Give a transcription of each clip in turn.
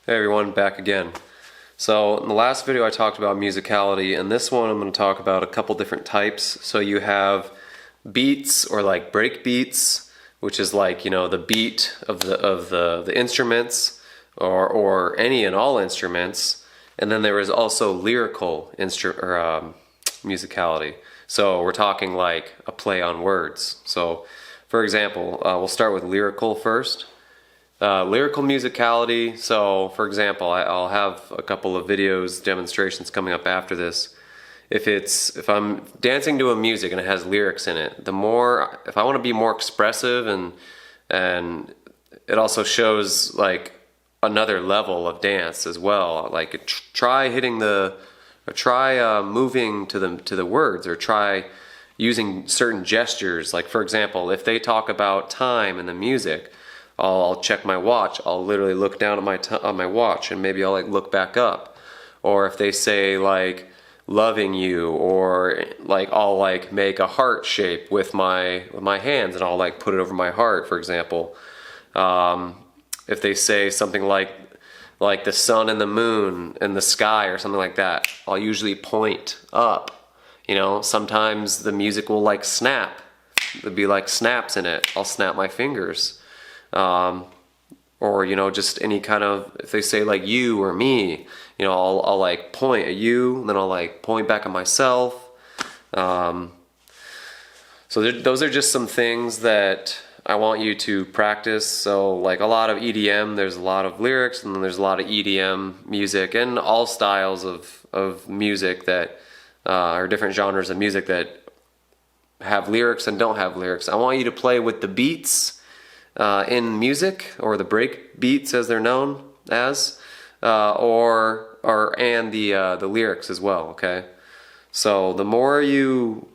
Hey everyone, back again. So in the last video I talked about musicality, and this one I'm going to talk about a couple different types. So you have beats, or like break beats, which is like, you know, the beat of the instruments, or any and all instruments. And then there is also lyrical musicality. So we're talking like a play on words. So for example, we'll start with lyrical first. Lyrical musicality, so for example, I'll have a couple of videos, demonstrations coming up after this. If I'm dancing to a music and it has lyrics in it, if I want to be more expressive, and it also shows like another level of dance as well. Like try moving to the words, or try using certain gestures. Like for example, if they talk about time in the music, I'll check my watch. I'll literally look down at my watch, and maybe I'll like look back up. Or if they say like loving you, or like I'll like make a heart shape with my hands, and I'll like put it over my heart, for example. If they say something like the sun and the moon and the sky or something like that, I'll usually point up. You know, sometimes the music will like snap. There'll be like snaps in it. I'll snap my fingers. Or, you know, just any kind of, if they say like you or me, you know, I'll like point at you, and then I'll like point back at myself. So those are just some things that I want you to practice. So like a lot of EDM, there's a lot of lyrics, and then there's a lot of EDM music, and all styles of music that, or different genres of music that have lyrics and don't have lyrics. I want you to play with the beats in music, or the break beats as they're known as, and the lyrics as well. Okay, so the more you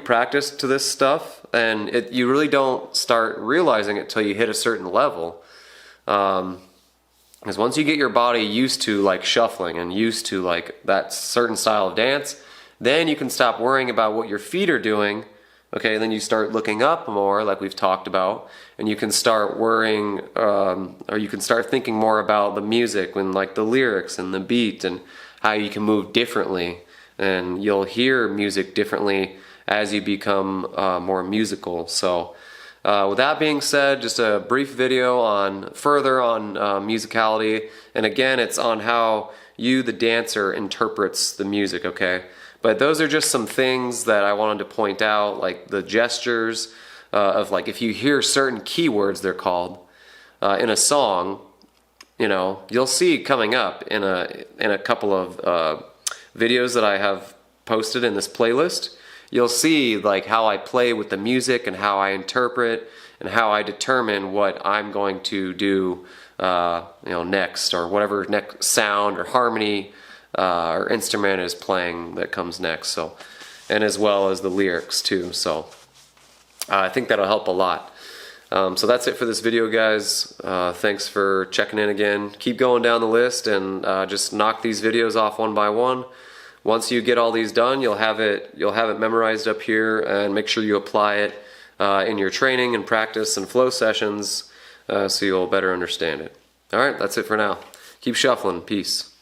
practice to this stuff, and you really don't start realizing it till you hit a certain level, because once you get your body used to like shuffling and used to like that certain style of dance, then you can stop worrying about what your feet are doing. Okay, then you start looking up more, like we've talked about, and you can start worrying, or you can start thinking more about the music and like the lyrics and the beat, and how you can move differently, and you'll hear music differently as you become more musical. So with that being said, just a brief video further on musicality, and again, it's on how you, the dancer, interprets the music. Okay. But those are just some things that I wanted to point out, like the gestures of like if you hear certain keywords, they're called, in a song, you know, you'll see coming up in a couple of videos that I have posted in this playlist. You'll see like how I play with the music, and how I interpret, and how I determine what I'm going to do, you know, next, or whatever next sound or harmony or instrument is playing that comes next. So, and as well as the lyrics too. So I think that'll help a lot. So that's it for this video, guys. Thanks for checking in again. Keep going down the list, and just knock these videos off one by one. Once you get all these done, you'll have it memorized up here, and make sure you apply it in your training and practice and flow sessions, so you'll better understand it. All right, that's it for now. Keep shuffling. Peace.